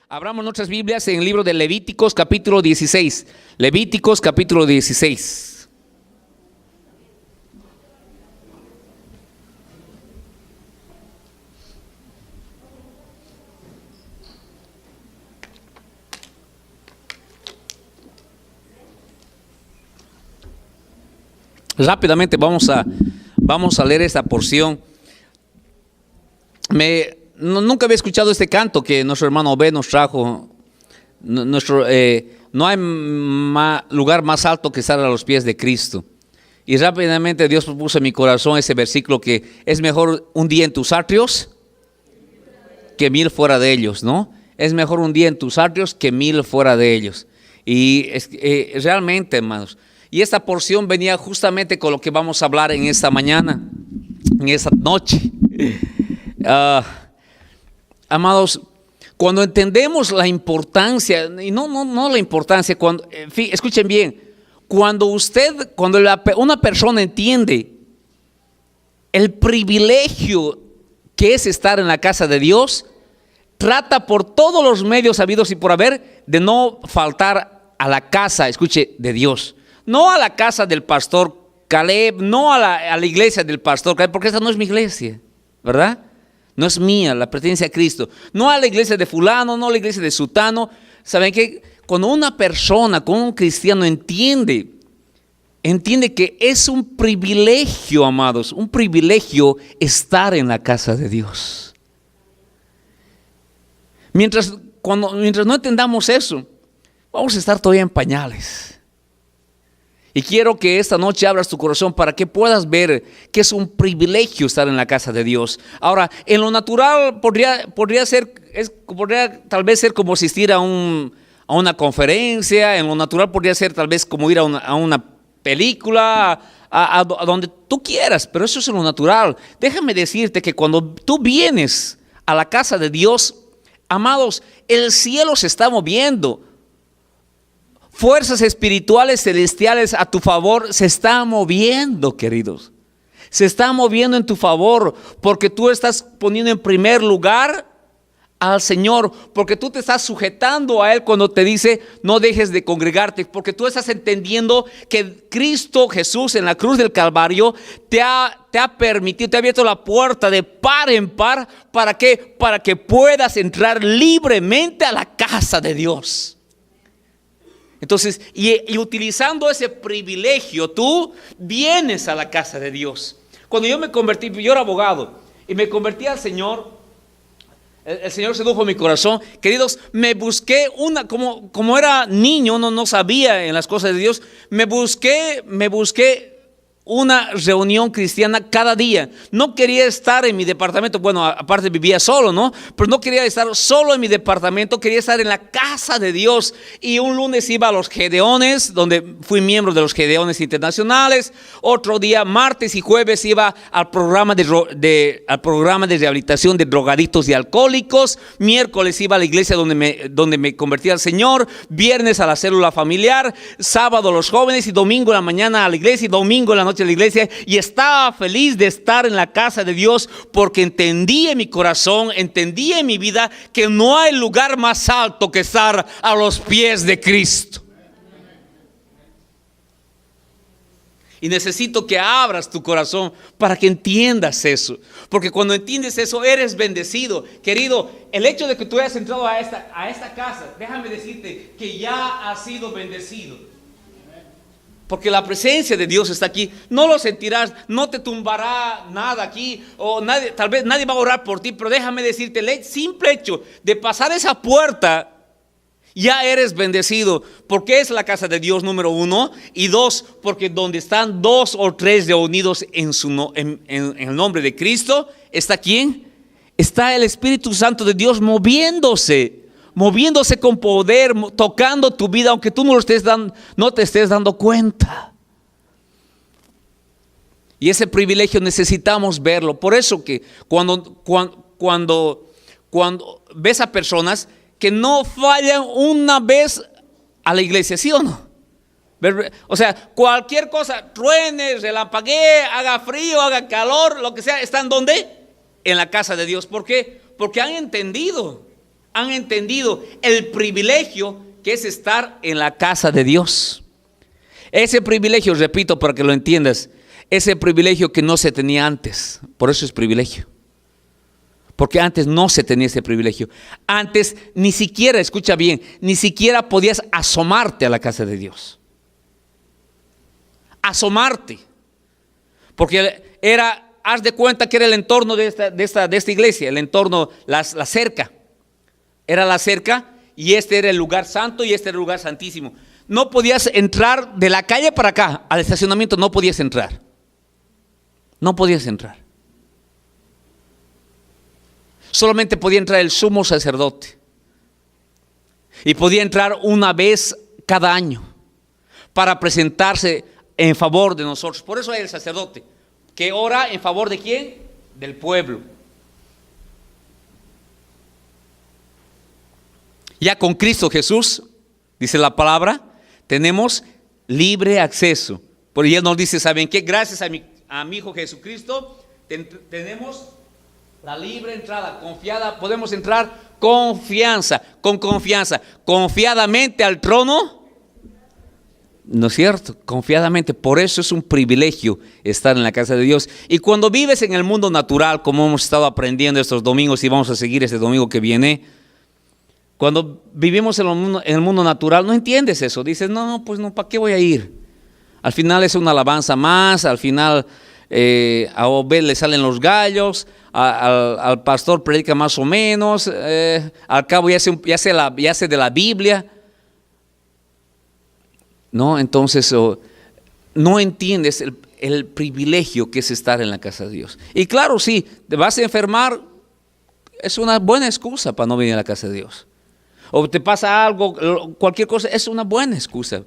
Abramos nuestras Biblias en el libro de Levíticos capítulo 16. Levíticos capítulo 16. Rápidamente vamos a leer esta porción. Nunca había escuchado este canto que nuestro hermano Obed nos trajo. No hay lugar más alto que estar a los pies de Cristo. Y rápidamente Dios puso en mi corazón ese versículo que es mejor un día en tus atrios que 1000 fuera de ellos, ¿no? Es mejor un día en tus atrios que 1000 fuera de ellos. Y realmente, hermanos, y esta porción venía justamente con lo que vamos a hablar en esta mañana, en esta noche. Amados, cuando entendemos la importancia, y no la importancia, cuando, en fin, escuchen bien, cuando una persona entiende el privilegio que es estar en la casa de Dios, trata por todos los medios habidos y por haber de no faltar a la casa, escuche, de Dios. No a la casa del pastor Caleb, no a la iglesia del pastor Caleb, porque esa no es mi iglesia, ¿verdad? No es mía, la pertenece a Cristo. No a la iglesia de fulano, no a la iglesia de sutano. ¿Saben qué? Cuando una persona, cuando un cristiano entiende que es un privilegio, amados, un privilegio estar en la casa de Dios. Mientras no entendamos eso, vamos a estar todavía en pañales. Y quiero que esta noche abras tu corazón para que puedas ver que es un privilegio estar en la casa de Dios. Ahora, en lo natural podría tal vez ser como asistir a una conferencia. En lo natural podría ser tal vez como ir a una película, a donde tú quieras, pero eso es en lo natural. Déjame decirte que cuando tú vienes a la casa de Dios, amados, el cielo se está moviendo. Fuerzas espirituales celestiales a tu favor se están moviendo, queridos. Se están moviendo en tu favor porque tú estás poniendo en primer lugar al Señor, porque tú te estás sujetando a Él cuando te dice no dejes de congregarte, porque tú estás entendiendo que Cristo Jesús en la cruz del Calvario te ha permitido, te ha abierto la puerta de par en par. ¿Para qué? Para que puedas entrar libremente a la casa de Dios. Entonces, y utilizando ese privilegio, tú vienes a la casa de Dios. Cuando yo me convertí, yo era abogado y me convertí al Señor, el Señor sedujo mi corazón. Queridos, me busqué como era niño, no sabía en las cosas de Dios, me busqué una reunión cristiana cada día. No quería estar en mi departamento, bueno, aparte vivía solo, ¿no? Pero no quería estar solo en mi departamento, quería estar en la casa de Dios. Y un lunes iba a los Gedeones, donde fui miembro de los Gedeones internacionales. Otro día, martes y jueves, iba al programa de rehabilitación de drogadictos y alcohólicos. Miércoles iba a la iglesia donde me convertí al Señor. Viernes a la célula familiar. Sábado los jóvenes y domingo en la mañana a la iglesia y domingo en la noche a la iglesia, y estaba feliz de estar en la casa de Dios porque entendí en mi corazón, entendí en mi vida que no hay lugar más alto que estar a los pies de Cristo. Y necesito que abras tu corazón para que entiendas eso, porque cuando entiendes eso eres bendecido. Querido, el hecho de que tú hayas entrado a esta casa, déjame decirte que ya has sido bendecido. Porque la presencia de Dios está aquí. No lo sentirás, no te tumbará nada aquí, o tal vez nadie va a orar por ti, pero déjame decirte, el simple hecho de pasar esa puerta, ya eres bendecido, porque es la casa de Dios, número 1, y 2, porque donde están 2 o 3 reunidos en el nombre de Cristo, ¿está quién? Está el Espíritu Santo de Dios moviéndose con poder, tocando tu vida, aunque tú no te estés dando cuenta. Y ese privilegio necesitamos verlo. Por eso que cuando ves a personas que no fallan una vez a la iglesia, ¿sí o no? O sea, cualquier cosa, truene, relampaguee, haga frío, haga calor, lo que sea, ¿están dónde? En la casa de Dios. ¿Por qué? Porque han entendido han entendido el privilegio que es estar en la casa de Dios. Ese privilegio, repito para que lo entiendas, ese privilegio que no se tenía antes. Por eso es privilegio. Porque antes no se tenía ese privilegio. Antes ni siquiera, escucha bien, ni siquiera podías asomarte a la casa de Dios. Asomarte. Porque era, haz de cuenta que era el entorno de esta iglesia, el entorno, la cerca. Era la cerca y este era el lugar santo y este era el lugar santísimo. No podías entrar de la calle para acá, al estacionamiento no podías entrar. No podías entrar. Solamente podía entrar el sumo sacerdote. Y podía entrar una vez cada año para presentarse en favor de nosotros. Por eso hay el sacerdote, que ora en favor de ¿quién? Del pueblo. Ya con Cristo Jesús, dice la palabra, tenemos libre acceso. Por Él nos dice, ¿saben qué? Gracias a mi Hijo Jesucristo, tenemos la libre entrada, confiada, podemos entrar con confianza, confiadamente al trono. ¿No es cierto? Confiadamente. Por eso es un privilegio estar en la casa de Dios. Y cuando vives en el mundo natural, como hemos estado aprendiendo estos domingos y vamos a seguir este domingo que viene, cuando vivimos en el mundo natural, no entiendes eso. Dices, no, pues no, ¿para qué voy a ir? Al final es una alabanza más, al final a Obed le salen los gallos, al pastor predica más o menos, al cabo ya sé de la Biblia. No, entonces no entiendes el privilegio que es estar en la casa de Dios. Y claro, sí, te vas a enfermar, es una buena excusa para no venir a la casa de Dios. O te pasa algo, cualquier cosa, es una buena excusa.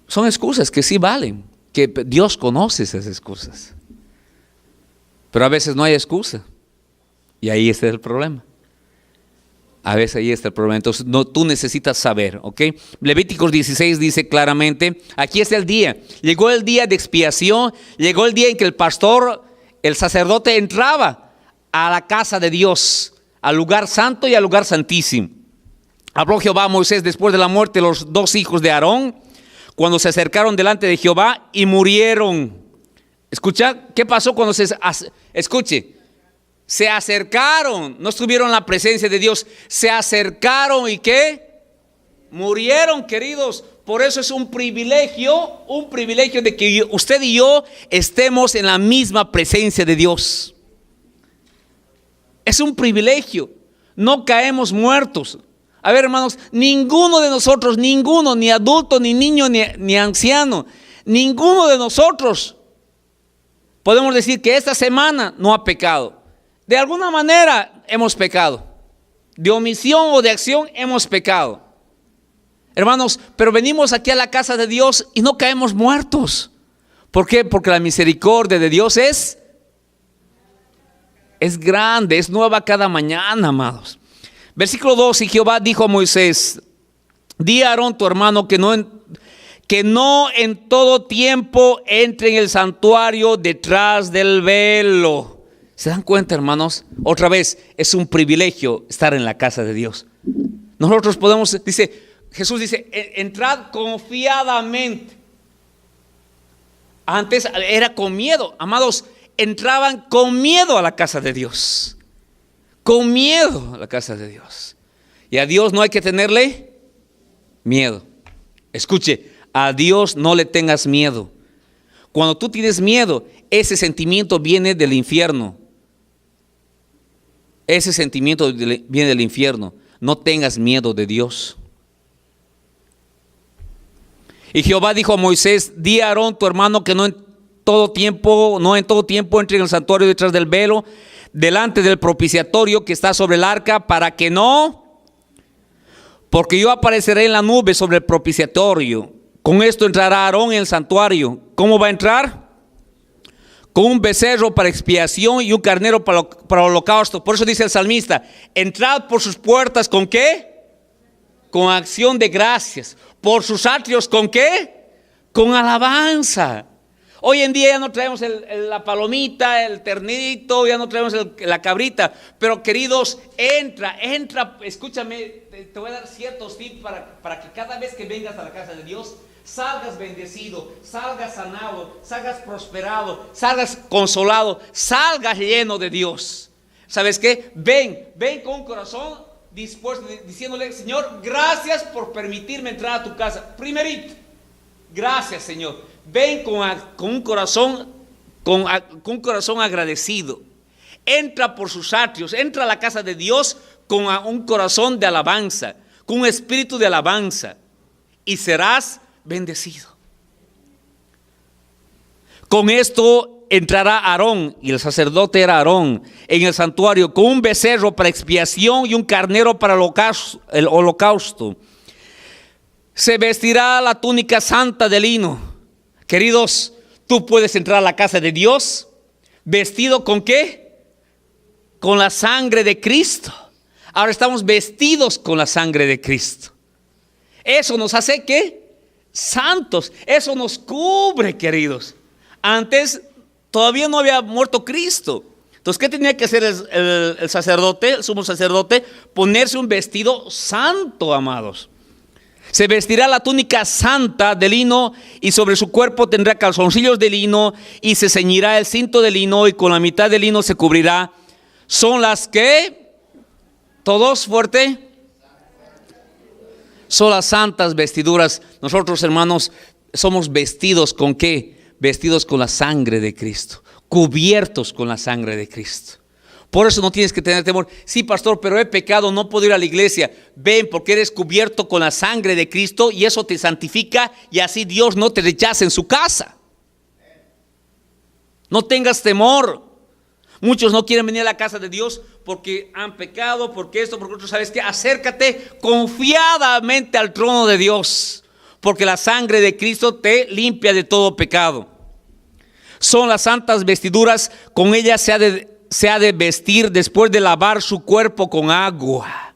Son excusas que sí valen, que Dios conoce esas excusas. Pero a veces no hay excusa. Y ahí está el problema. A veces ahí está el problema. Entonces tú necesitas saber, ¿ok? Levíticos 16 dice claramente, aquí está el día. Llegó el día de expiación, llegó el día en que el pastor, el sacerdote entraba a la casa de Dios, al lugar santo y al lugar santísimo. Habló Jehová a Moisés después de la muerte de los dos hijos de Aarón, cuando se acercaron delante de Jehová y murieron. Escucha, ¿qué pasó cuando escuche? Se acercaron, no estuvieron en la presencia de Dios, se acercaron y ¿qué? Murieron, queridos. Por eso es un privilegio de que usted y yo estemos en la misma presencia de Dios. Es un privilegio, no caemos muertos. A ver, hermanos, ninguno de nosotros, ni adulto, ni niño, ni anciano, ninguno de nosotros podemos decir que esta semana no ha pecado. De alguna manera hemos pecado, de omisión o de acción hemos pecado. Hermanos, pero venimos aquí a la casa de Dios y no caemos muertos. ¿Por qué? Porque la misericordia de Dios es grande, es nueva cada mañana, amados. Versículo 2, y Jehová dijo a Moisés, di a Aarón tu hermano que no en todo tiempo entre en el santuario detrás del velo. ¿Se dan cuenta, hermanos? Otra vez, es un privilegio estar en la casa de Dios. Nosotros podemos, Jesús dice, entrad confiadamente. Antes era con miedo, amados, entraban con miedo a la casa de Dios. Con miedo a la casa de Dios. Y a Dios no hay que tenerle miedo. Escuche, a Dios no le tengas miedo. Cuando tú tienes miedo, ese sentimiento viene del infierno. Ese sentimiento viene del infierno. No tengas miedo de Dios. Y Jehová dijo a Moisés, di a Aarón tu hermano que no en todo tiempo entre en el santuario detrás del velo, delante del propiciatorio que está sobre el arca, para que no, porque yo apareceré en la nube sobre el propiciatorio. Con esto entrará Aarón en el santuario. ¿Cómo va a entrar? Con un becerro para expiación y un carnero para holocausto. Por eso dice el salmista, entrad por sus puertas, ¿con qué? Con acción de gracias. Por sus atrios, ¿con qué? Con alabanza. Hoy en día ya no traemos la palomita, el ternito, ya no traemos la cabrita. Pero queridos, entra, escúchame, te voy a dar ciertos tips para que cada vez que vengas a la casa de Dios, salgas bendecido, salgas sanado, salgas prosperado, salgas consolado, salgas lleno de Dios. ¿Sabes qué? Ven con un corazón dispuesto, diciéndole: Señor, gracias por permitirme entrar a tu casa. Primerito, gracias, Señor. Ven con un corazón agradecido. Entra por sus atrios, entra a la casa de Dios con un corazón de alabanza, con un espíritu de alabanza, y serás bendecido. Con esto entrará Aarón, y el sacerdote era Aarón, en el santuario con un becerro para expiación y un carnero para el holocausto. Se vestirá la túnica santa de lino. Queridos, tú puedes entrar a la casa de Dios vestido ¿con qué? Con la sangre de Cristo. Ahora estamos vestidos con la sangre de Cristo. Eso nos hace ¿qué? Santos. Eso nos cubre, queridos. Antes todavía no había muerto Cristo. Entonces, ¿qué tenía que hacer el sacerdote, el sumo sacerdote? Ponerse un vestido santo, amados. Se vestirá la túnica santa de lino, y sobre su cuerpo tendrá calzoncillos de lino, y se ceñirá el cinto de lino, y con la mitad de lino se cubrirá. Son las que, todos fuerte, son las santas vestiduras. Nosotros, hermanos, somos vestidos ¿con qué? Vestidos con la sangre de Cristo, cubiertos con la sangre de Cristo. Por eso no tienes que tener temor. Sí, pastor, pero he pecado, no puedo ir a la iglesia. Ven, porque eres cubierto con la sangre de Cristo, y eso te santifica, y así Dios no te rechaza en su casa. No tengas temor. Muchos no quieren venir a la casa de Dios porque han pecado, porque esto, porque otro. ¿Sabes qué? Acércate confiadamente al trono de Dios, porque la sangre de Cristo te limpia de todo pecado. Son las santas vestiduras, con ellas se ha de vestir después de lavar su cuerpo con agua.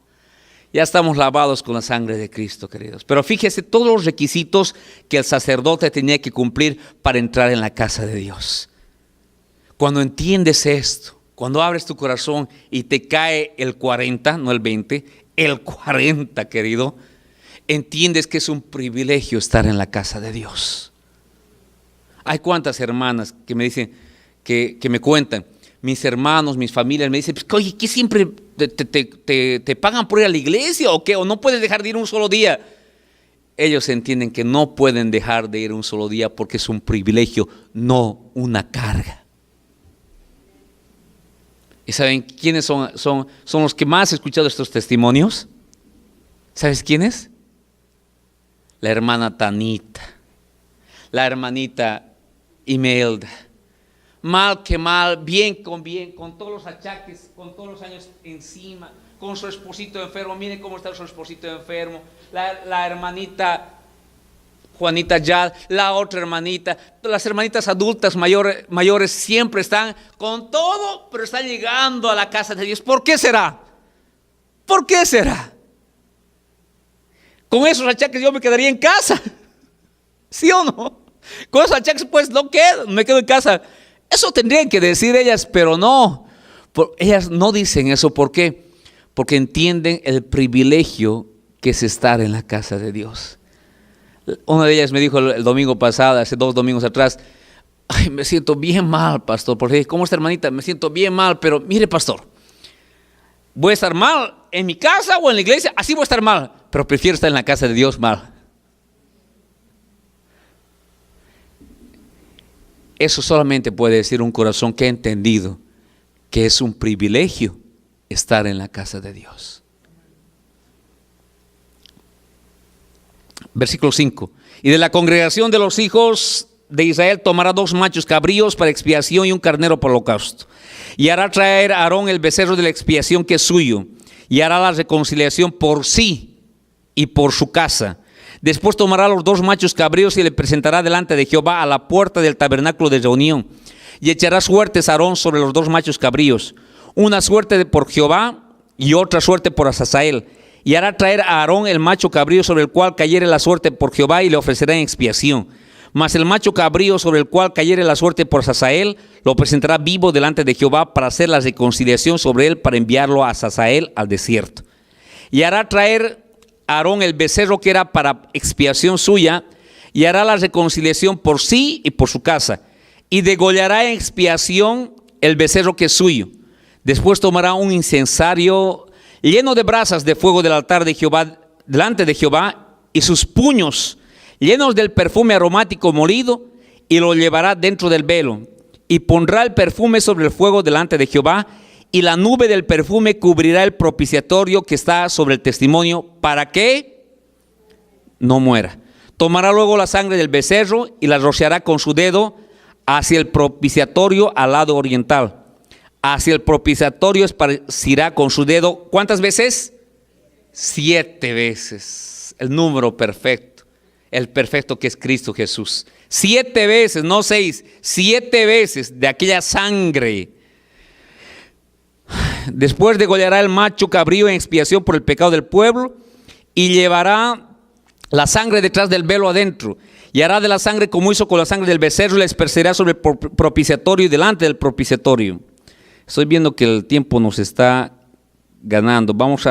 Ya estamos lavados con la sangre de Cristo, queridos. Pero fíjese todos los requisitos que el sacerdote tenía que cumplir para entrar en la casa de Dios. Cuando entiendes esto, cuando abres tu corazón y te cae el 40, no el 20, el 40, querido, entiendes que es un privilegio estar en la casa de Dios. Hay cuantas hermanas que me dicen, que me cuentan, mis hermanos, mis familias, me dicen: oye, ¿qué siempre te pagan por ir a la iglesia o qué? ¿O no puedes dejar de ir un solo día? Ellos entienden que no pueden dejar de ir un solo día porque es un privilegio, no una carga. ¿Y saben quiénes son los que más he escuchado estos testimonios? ¿Sabes quiénes? La hermana Tanita, la hermanita Imelda. Mal que mal, bien, con todos los achaques, con todos los años encima, con su esposito enfermo. Miren cómo está su esposito enfermo. La hermanita Juanita Yad, la otra hermanita, las hermanitas adultas mayores siempre están con todo, pero están llegando a la casa de Dios. ¿Por qué será? ¿Por qué será? Con esos achaques yo me quedaría en casa, ¿sí o no? Con esos achaques pues no quedo, me quedo en casa. Eso tendrían que decir ellas, pero no. Ellas no dicen eso. ¿Por qué? Porque entienden el privilegio que es estar en la casa de Dios. Una de ellas me dijo el domingo pasado, hace 2 domingos atrás: ay, me siento bien mal, pastor. Porque, ¿cómo está, hermanita? Me siento bien mal, pero mire, pastor, voy a estar mal en mi casa o en la iglesia, así voy a estar mal, pero prefiero estar en la casa de Dios mal. Eso solamente puede decir un corazón que ha entendido que es un privilegio estar en la casa de Dios. Versículo 5. Y de la congregación de los hijos de Israel tomará 2 machos cabríos para expiación y un carnero por holocausto. Y hará traer a Aarón el becerro de la expiación que es suyo, y hará la reconciliación por sí y por su casa. Después tomará los 2 machos cabríos y le presentará delante de Jehová a la puerta del tabernáculo de reunión. Y echará suertes a Aarón sobre los 2 machos cabríos, una suerte por Jehová y otra suerte por Azazael. Y hará traer a Aarón el macho cabrío sobre el cual cayere la suerte por Jehová, y le ofrecerá en expiación. Mas el macho cabrío sobre el cual cayere la suerte por Hazael, lo presentará vivo delante de Jehová para hacer la reconciliación sobre él, para enviarlo a Hazael al desierto. Y hará traer a Aarón el becerro que era para expiación suya, y hará la reconciliación por sí y por su casa, y degollará en expiación el becerro que es suyo. Después tomará un incensario lleno de brasas de fuego del altar de Jehová, delante de Jehová, y sus puños llenos del perfume aromático molido, y lo llevará dentro del velo, y pondrá el perfume sobre el fuego delante de Jehová, y la nube del perfume cubrirá el propiciatorio que está sobre el testimonio, para que no muera. Tomará luego la sangre del becerro y la rociará con su dedo hacia el propiciatorio al lado oriental. Hacia el propiciatorio esparcirá con su dedo, ¿cuántas veces? 7 veces. El número perfecto. El perfecto que es Cristo Jesús. 7 veces, no 6, 7 veces de aquella sangre. Después degollará el macho cabrío en expiación por el pecado del pueblo, y llevará la sangre detrás del velo adentro, y hará de la sangre como hizo con la sangre del becerro, y la esparcirá sobre el propiciatorio y delante del propiciatorio. Estoy viendo que el tiempo nos está ganando. Vamos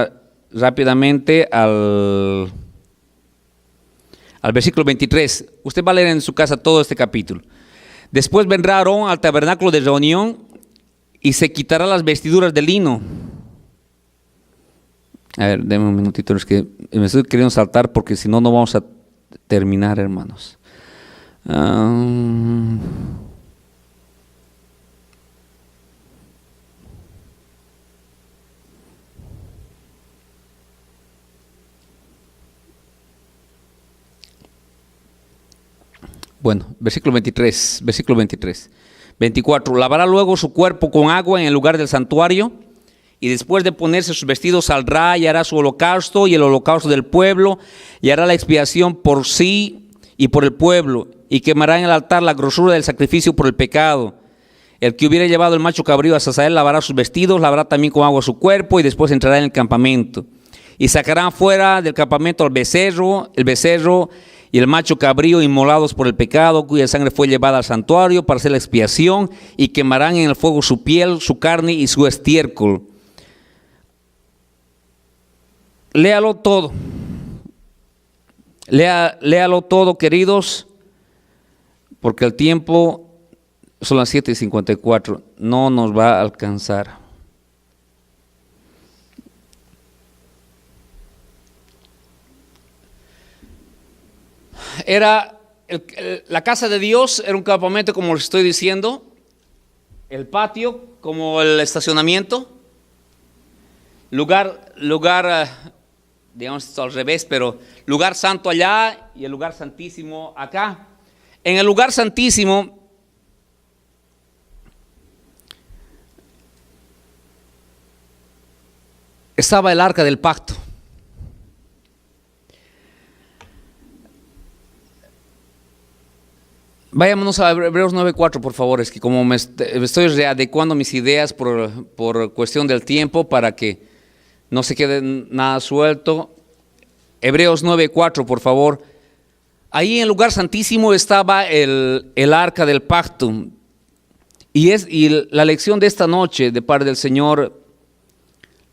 rápidamente al versículo 23. Usted va a leer en su casa todo este capítulo. Después vendrá Aarón al tabernáculo de reunión y se quitará las vestiduras de lino. A ver, déme un minutito, es que me estoy queriendo saltar porque si no, no vamos a terminar, hermanos. Bueno, versículo 23, 24. Lavará luego su cuerpo con agua en el lugar del santuario, y después de ponerse sus vestidos saldrá y hará su holocausto y el holocausto del pueblo, y hará la expiación por sí y por el pueblo, y quemará en el altar la grosura del sacrificio por el pecado. El que hubiera llevado el macho cabrío a Hazael lavará sus vestidos, lavará también con agua su cuerpo, y después entrará en el campamento. Y sacarán fuera del campamento al becerro, el becerro y el macho cabrío inmolados por el pecado, cuya sangre fue llevada al santuario para hacer la expiación, y quemarán en el fuego su piel, su carne y su estiércol. Léalo todo. Léalo todo, queridos, porque el tiempo son las 7:54, no nos va a alcanzar. La casa de Dios era un campamento, como les estoy diciendo, el patio como el estacionamiento, lugar, digamos esto al revés, pero lugar santo allá y el lugar santísimo acá. En el lugar santísimo estaba el arca del pacto. Vayámonos a Hebreos 9:4, por favor. Es que como me estoy readecuando mis ideas por cuestión del tiempo, para que no se quede nada suelto. Hebreos 9:4, por favor. Ahí en el lugar santísimo estaba el arca del pacto. Y la lección de esta noche de parte del Señor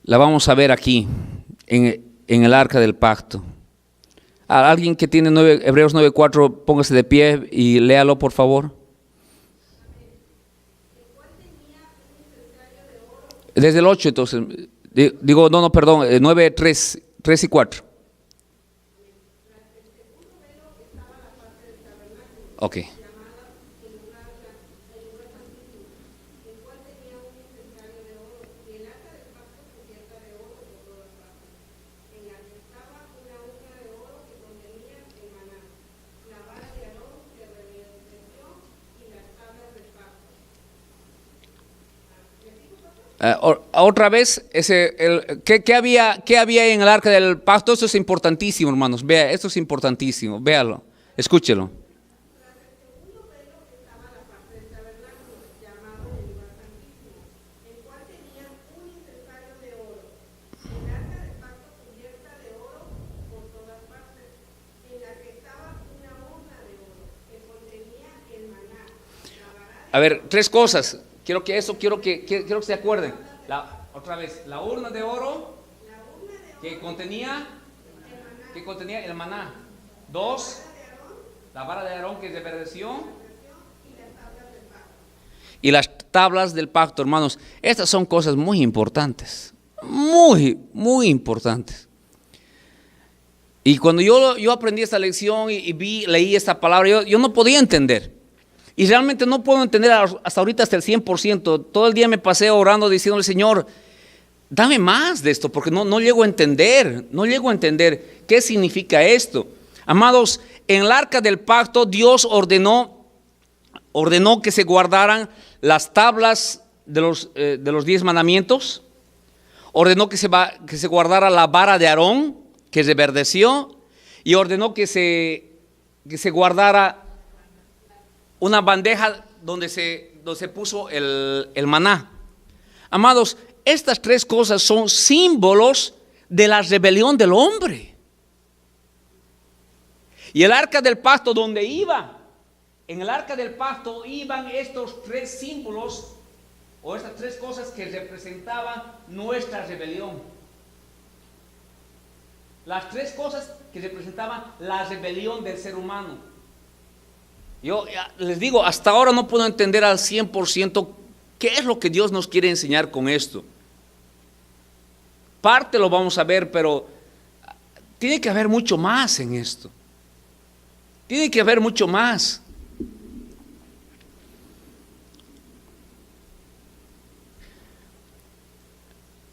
la vamos a ver aquí, en el arca del pacto. Alguien que tiene Hebreos 9:4, póngase de pie y léalo, por favor. Desde el 8, entonces. Digo, no, perdón, 9, 3 y 4. Ok. Otra vez, ¿qué había en el arca del pacto? Esto es importantísimo, hermanos. Vea, esto es importantísimo. Véalo, escúchelo. A ver, tres cosas. Quiero que se acuerden. Otra vez, la urna de oro que contenía el maná. Dos, la vara de Aarón que reverdeció. Y las tablas del pacto, hermanos. Estas son cosas muy importantes. Muy, muy importantes. Y cuando yo aprendí esta lección leí esta palabra, yo no podía entender. Y realmente no puedo entender hasta ahorita hasta el 100%. Todo el día me pasé orando diciéndole, Señor, dame más de esto, porque no llego a entender. No llego a entender qué significa esto. Amados, en el arca del pacto Dios ordenó que se guardaran las tablas de los 10 mandamientos. Ordenó que se guardara la vara de Aarón, que reverdeció, y ordenó que se guardara una bandeja donde se puso el maná. Amados, estas tres cosas son símbolos de la rebelión del hombre. Y el arca del pacto, donde iba, en el arca del pacto iban estos tres símbolos, o estas tres cosas que representaban nuestra rebelión. Las tres cosas que representaban la rebelión del ser humano. Yo les digo, hasta ahora no puedo entender al 100% qué es lo que Dios nos quiere enseñar con esto. Parte lo vamos a ver, pero tiene que haber mucho más en esto. Tiene que haber mucho más.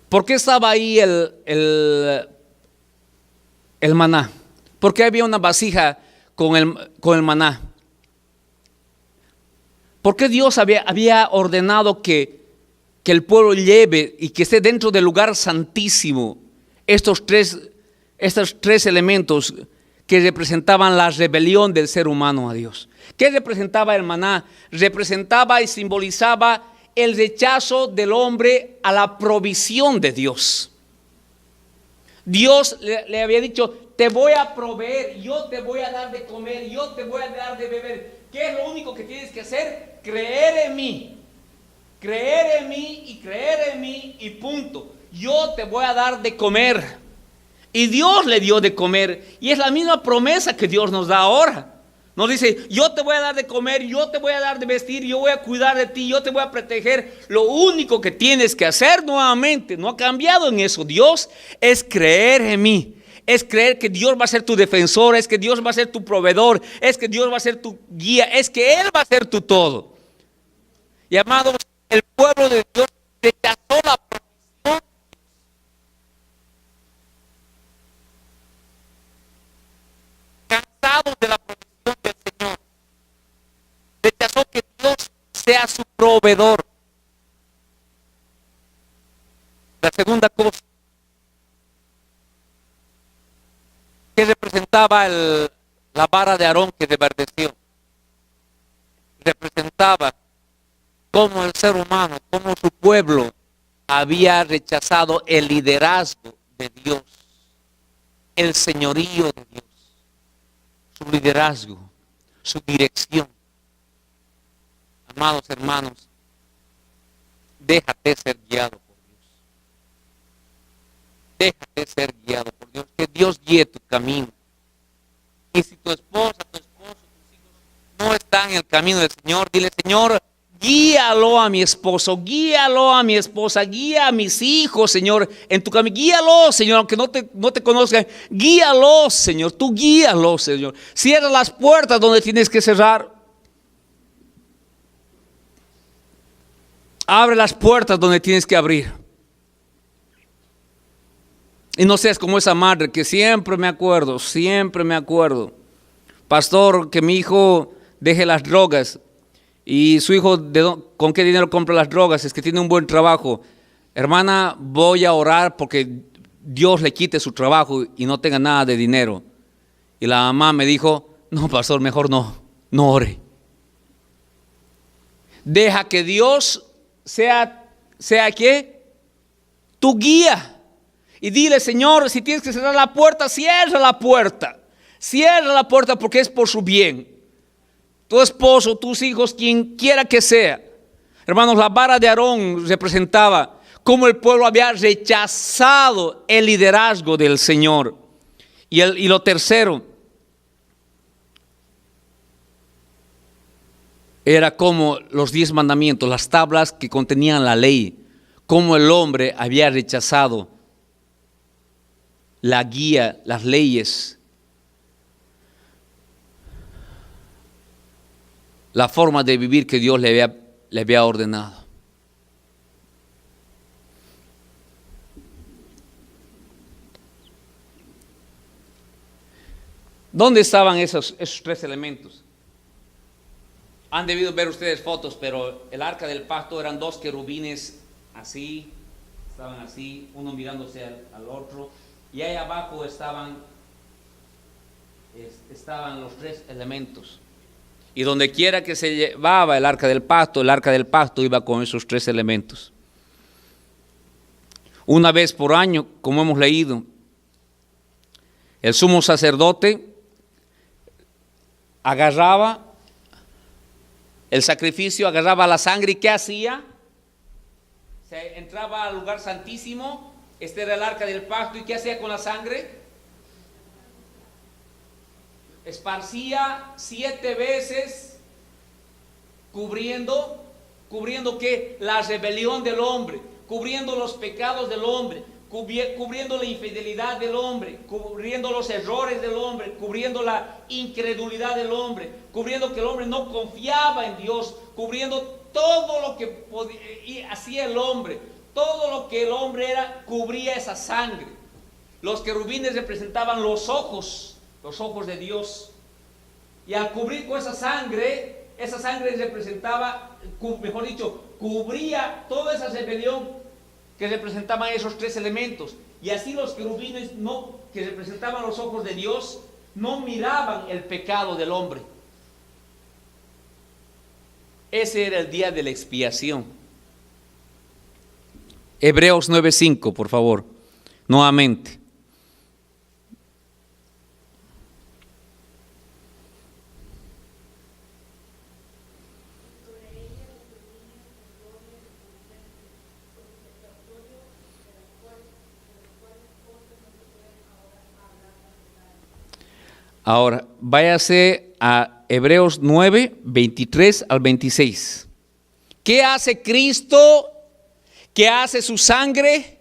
¿Por qué estaba ahí el maná? ¿Por qué había una vasija con el maná? ¿Por qué Dios había ordenado que el pueblo lleve y que esté dentro del lugar santísimo estos tres elementos que representaban la rebelión del ser humano a Dios? ¿Qué representaba el maná? Representaba y simbolizaba el rechazo del hombre a la provisión de Dios. Dios le había dicho, te voy a proveer, yo te voy a dar de comer, yo te voy a dar de beber. ¿Qué es lo único que tienes que hacer? Creer en mí. Creer en mí y creer en mí y punto. Yo te voy a dar de comer. Y Dios le dio de comer. Y es la misma promesa que Dios nos da ahora. Nos dice, yo te voy a dar de comer, yo te voy a dar de vestir, yo voy a cuidar de ti, yo te voy a proteger. Lo único que tienes que hacer nuevamente, no ha cambiado en eso Dios, es creer en mí. Es creer que Dios va a ser tu defensor, es que Dios va a ser tu proveedor, es que Dios va a ser tu guía, es que Él va a ser tu todo. Y amados, el pueblo de Dios rechazó la provisión. Cansados de la provisión del Señor. Rechazó que Dios sea su proveedor. La segunda cosa que representaba la vara de Aarón que reverdeció, representaba cómo el ser humano, cómo su pueblo había rechazado el liderazgo de Dios, el señorío de Dios, su liderazgo, su dirección. Amados hermanos, déjate ser guiado por Dios. Déjate ser guiado por Dios. Que Dios guíe tu camino. Y si tu esposa, tu esposo, tus hijos no están en el camino del Señor, dile, Señor, guíalo a mi esposo, guíalo a mi esposa, guía a mis hijos, Señor, en tu camino. Guíalo, Señor, aunque no te conozcan. Guíalo, Señor, tú guíalo, Señor. Cierra las puertas donde tienes que cerrar. Abre las puertas donde tienes que abrir. Y no seas como esa madre que siempre me acuerdo, pastor, que mi hijo deje las drogas. Y su hijo, ¿con qué dinero compra las drogas? Es que tiene un buen trabajo. Hermana, voy a orar porque Dios le quite su trabajo y no tenga nada de dinero. Y la mamá me dijo, no, pastor, mejor no ore. Deja que Dios sea ¿qué? Tu guía. Y dile, Señor, si tienes que cerrar la puerta, cierra la puerta. Cierra la puerta porque es por su bien. tu esposo, tus hijos, quien quiera que sea. Hermanos, la vara de Aarón representaba cómo el pueblo había rechazado el liderazgo del Señor. Y lo tercero era como los 10 mandamientos, las tablas que contenían la ley, cómo el hombre había rechazado la guía, las leyes, la forma de vivir que Dios le había ordenado. ¿Dónde estaban esos 3 elementos? Han debido ver ustedes fotos, pero el arca del pacto eran 2 querubines así, estaban así, uno mirándose al otro, y ahí abajo estaban los 3 elementos. Y donde quiera que se llevaba el arca del pacto iba con esos 3 elementos. Una vez por año, como hemos leído, el sumo sacerdote agarraba el sacrificio, agarraba la sangre, ¿y qué hacía? Se entraba al lugar santísimo, este era el arca del pacto, ¿y qué hacía con la sangre? Esparcía 7 veces, cubriendo ¿qué? La rebelión del hombre, cubriendo los pecados del hombre, cubriendo la infidelidad del hombre, cubriendo los errores del hombre, cubriendo la incredulidad del hombre, cubriendo que el hombre no confiaba en Dios, cubriendo todo lo que hacía el hombre, todo lo que el hombre era, cubría esa sangre. Los querubines representaban los ojos de Dios, y al cubrir con esa sangre representaba, mejor dicho, cubría toda esa rebelión que representaban esos 3 elementos. Y así los querubines, que representaban los ojos de Dios, no miraban el pecado del hombre. Ese era el día de la expiación. Hebreos 9:5, por favor, nuevamente. Ahora, váyase a Hebreos 9, 23 al 26. ¿Qué hace Cristo? ¿Qué hace su sangre?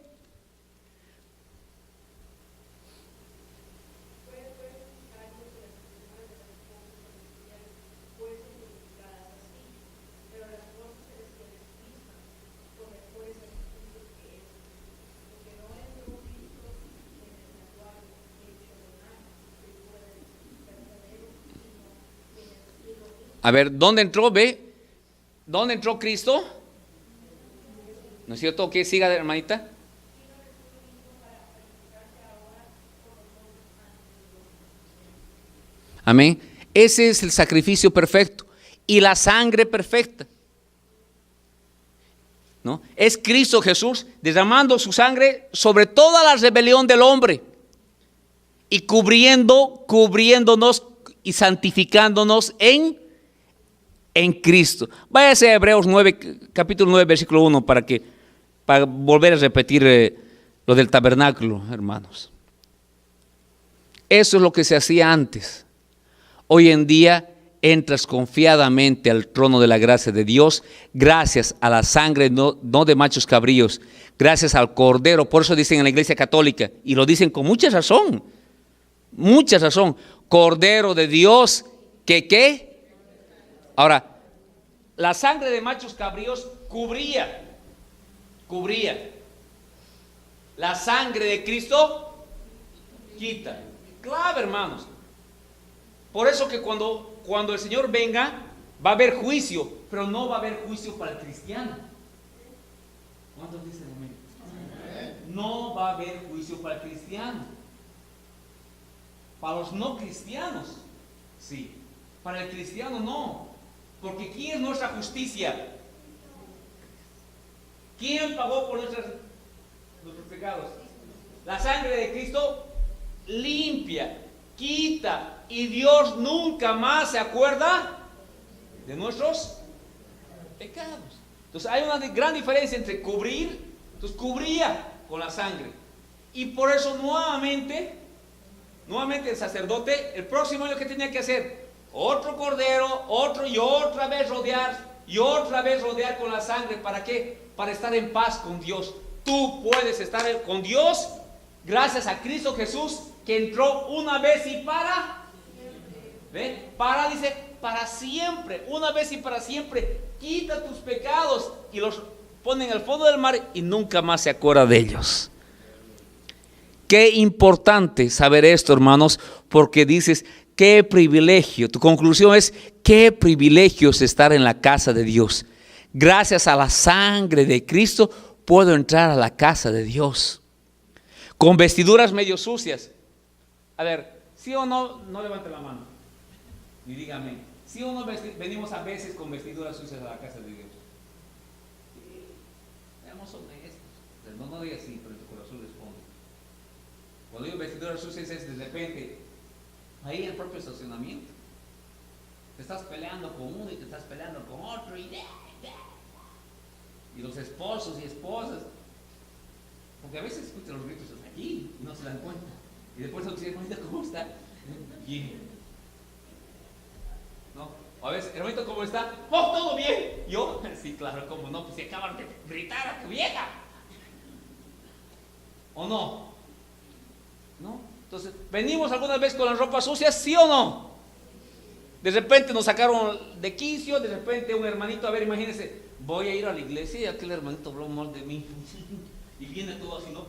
A ver, ¿dónde entró? ¿Ve? ¿Dónde entró Cristo? ¿No es cierto? ¿Qué siga, hermanita? Amén. Ese es el sacrificio perfecto y la sangre perfecta, ¿no? Es Cristo Jesús derramando su sangre sobre toda la rebelión del hombre y cubriéndonos y santificándonos en Cristo. Váyase a Hebreos 9, capítulo 9, versículo 1 para volver a repetir lo del tabernáculo, hermanos. Eso es lo que se hacía antes. Hoy en día entras confiadamente al trono de la gracia de Dios gracias a la sangre no de machos cabríos, gracias al Cordero. Por eso dicen en la Iglesia Católica, y lo dicen con mucha razón, Cordero de Dios, ¿qué? Ahora, la sangre de machos cabríos cubría. La sangre de Cristo quita. Clave, hermanos. Por eso que cuando el Señor venga, va a haber juicio, pero no va a haber juicio para el cristiano. ¿Cuántos dicen amén? No va a haber juicio para el cristiano. Para los no cristianos, sí. Para el cristiano no. Porque ¿quién es nuestra justicia? ¿Quién pagó por nuestros pecados? La sangre de Cristo limpia, quita, y Dios nunca más se acuerda de nuestros pecados. Entonces hay una gran diferencia entre cubrir. Entonces cubría con la sangre. Y por eso nuevamente el sacerdote, el próximo año, ¿qué tenía que hacer? Otro cordero, otro, y otra vez rodear, con la sangre. ¿Para qué? Para estar en paz con Dios. Tú puedes estar con Dios gracias a Cristo Jesús, que entró una vez y para. ¿Ve? Dice, para siempre, una vez y para siempre. Quita tus pecados y los pone en el fondo del mar y nunca más se acuerda de ellos. Qué importante saber esto, hermanos, porque dices, qué privilegio. Tu conclusión es, qué privilegio es estar en la casa de Dios. Gracias a la sangre de Cristo puedo entrar a la casa de Dios. Con vestiduras medio sucias. A ver, ¿sí o no? No levante la mano. Y dígame, ¿sí o no venimos a veces con vestiduras sucias a la casa de Dios? Sí. Seamos honestos. No diga así, pero en tu corazón responde. Cuando digo vestiduras sucias es de repente, ahí en el propio estacionamiento. Te estás peleando con uno y te estás peleando con otro. Y los esposos y esposas. Porque a veces escuchan los gritos hasta aquí y no se dan cuenta. Y después se dicen, ¿cómo está? ¿No? A veces, hermanito, ¿cómo está? ¡Oh, todo bien! ¿Yo? Sí, claro, ¿cómo no? Pues si acaban de gritar a tu vieja. ¿O no? ¿No? Entonces, ¿venimos algunas veces con las ropas sucias? ¿Sí o no? De repente nos sacaron de quicio, de repente un hermanito, a ver, imagínense, voy a ir a la iglesia y aquel hermanito habló mal de mí. Y viene todo así, ¿no?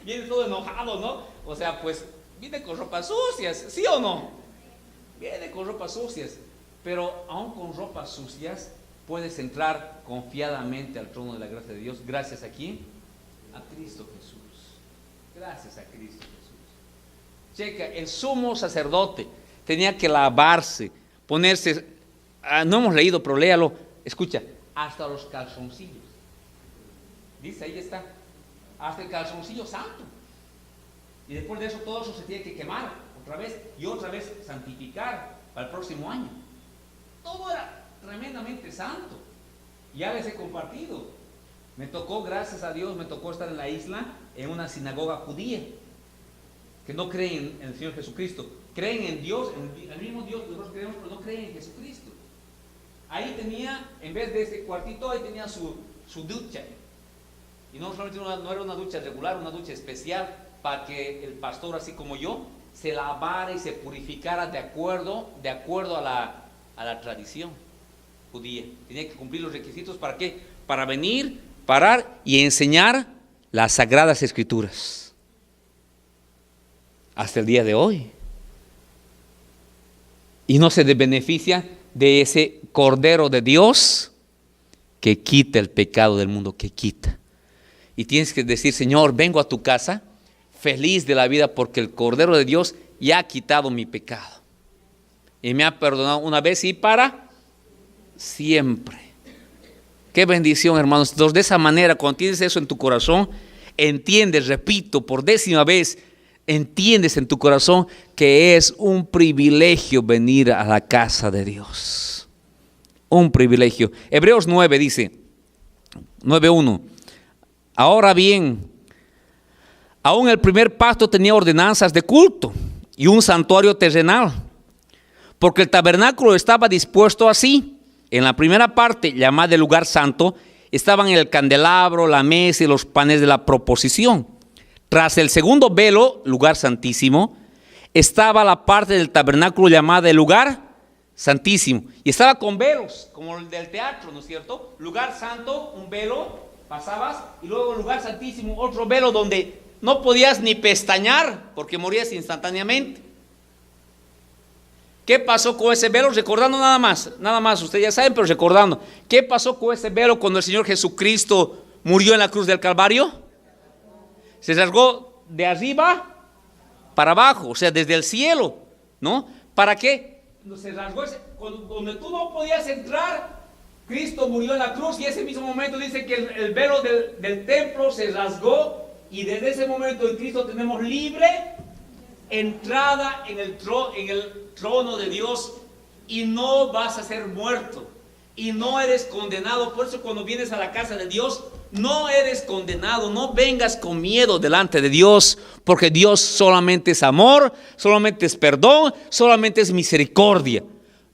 Viene todo enojado, ¿no? O sea, pues, viene con ropas sucias, ¿sí o no? Viene con ropas sucias. Pero aún con ropas sucias, puedes entrar confiadamente al trono de la gracia de Dios. Gracias a quién? A Cristo Jesús. Gracias a Cristo Jesús. Checa, el sumo sacerdote tenía que lavarse, ponerse, no hemos leído, pero léalo, escucha, hasta los calzoncillos. Dice, ahí está, hasta el calzoncillo santo. Y después de eso, todo eso se tiene que quemar otra vez y otra vez santificar para el próximo año. Todo era tremendamente santo. Ya les he compartido. Me tocó, gracias a Dios, me tocó estar en la isla, en una sinagoga judía, que no creen en el Señor Jesucristo. Creen en Dios, en el mismo Dios que nosotros creemos, pero no creen en Jesucristo. Ahí tenía, en vez de ese cuartito, ahí tenía su ducha. Y no solamente no era una ducha regular, una ducha especial para que el pastor, así como yo, se lavara y se purificara de acuerdo a la tradición judía. Tenía que cumplir los requisitos. ¿Para qué? Para venir, parar y enseñar las Sagradas Escrituras. Hasta el día de hoy. Y no se beneficia de ese Cordero de Dios que quita el pecado del mundo, que quita. Y tienes que decir, Señor, vengo a tu casa feliz de la vida porque el Cordero de Dios ya ha quitado mi pecado. Y me ha perdonado una vez y para siempre. Qué bendición, hermanos. Entonces, de esa manera, cuando tienes eso en tu corazón, entiendes, repito, por 10ª vez, entiendes en tu corazón que es un privilegio venir a la casa de Dios. Un privilegio. Hebreos 9 dice, 9:1. Ahora bien, aún el primer pacto tenía ordenanzas de culto y un santuario terrenal, porque el tabernáculo estaba dispuesto así. En la primera parte, llamada el lugar santo, estaban el candelabro, la mesa y los panes de la proposición. Tras el segundo velo, lugar santísimo, estaba la parte del tabernáculo llamada el lugar santísimo. Y estaba con velos, como el del teatro, ¿no es cierto? Lugar santo, un velo, pasabas, y luego lugar santísimo, otro velo donde no podías ni pestañear, porque morías instantáneamente. ¿Qué pasó con ese velo? Recordando nada más, ustedes ya saben, pero recordando. ¿Qué pasó con ese velo cuando el Señor Jesucristo murió en la cruz del Calvario? Se rasgó de arriba para abajo, o sea, desde el cielo, ¿no? ¿Para qué? Se rasgó donde tú no podías entrar. Cristo murió en la cruz y ese mismo momento dice que el velo del templo se rasgó y desde ese momento en Cristo tenemos libre entrada en el trono de Dios y no vas a ser muerto. Y no eres condenado. Por eso cuando vienes a la casa de Dios, no eres condenado. No vengas con miedo delante de Dios, porque Dios solamente es amor, solamente es perdón, solamente es misericordia.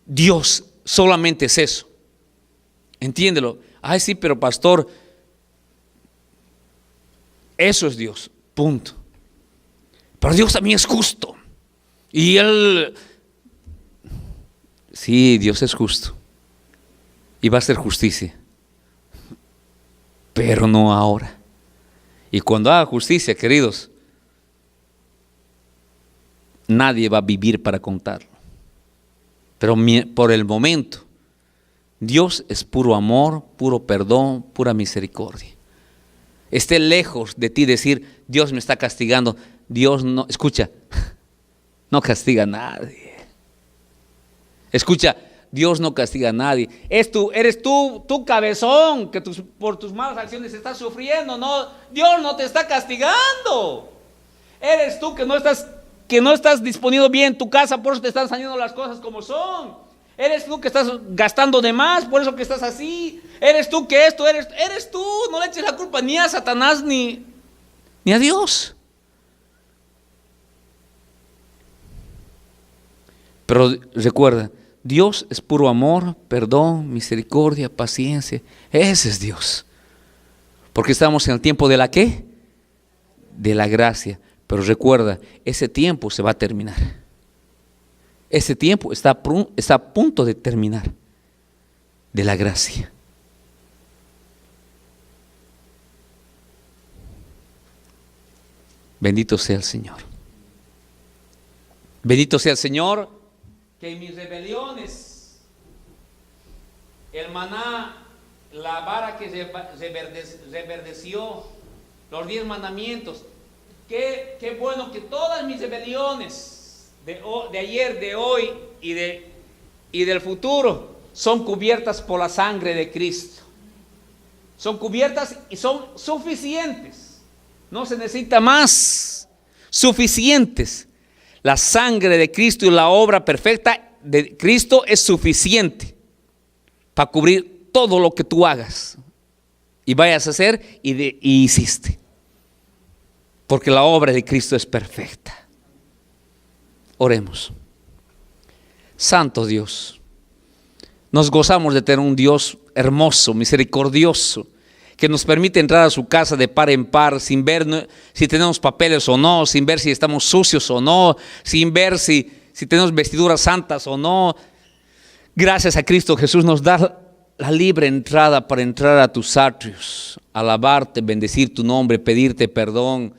Dios solamente es eso. Entiéndelo. Ay, sí, pero pastor, eso es Dios, punto. Pero Dios también es justo. Y Él, sí, Dios es justo. Y va a hacer justicia, pero no ahora. Y cuando haga justicia, queridos, nadie va a vivir para contarlo. Pero por el momento, Dios es puro amor, puro perdón, pura misericordia. Esté lejos de ti decir, Dios me está castigando. Dios no, escucha, no castiga a nadie. Escucha, Dios no castiga a nadie. Eres tú cabezón, que por tus malas acciones estás sufriendo. No, Dios no te está castigando. Eres tú que no estás disponiendo bien tu casa, por eso te están saliendo las cosas como son. Eres tú que estás gastando de más, por eso que estás así. Eres tú que eres tú. No le eches la culpa ni a Satanás ni a Dios. Pero recuerda, Dios es puro amor, perdón, misericordia, paciencia. Ese es Dios. Porque estamos en el tiempo de la ¿qué? De la gracia. Pero recuerda, ese tiempo se va a terminar. Ese tiempo está a punto de terminar. De la gracia. Bendito sea el Señor. Bendito sea el Señor. Que en mis rebeliones, el maná, la vara que reverdeció, los 10 mandamientos, qué bueno que todas mis rebeliones de ayer, de hoy y del futuro son cubiertas por la sangre de Cristo. Son cubiertas y son suficientes. No se necesita más. Suficientes. La sangre de Cristo y la obra perfecta de Cristo es suficiente para cubrir todo lo que tú hagas y vayas a hacer y hiciste. Porque la obra de Cristo es perfecta. Oremos. Santo Dios, nos gozamos de tener un Dios hermoso, misericordioso, que nos permite entrar a su casa de par en par, sin ver si tenemos papeles o no, sin ver si estamos sucios o no, sin ver si tenemos vestiduras santas o no. Gracias a Cristo Jesús nos da la libre entrada para entrar a tus atrios, alabarte, bendecir tu nombre, pedirte perdón,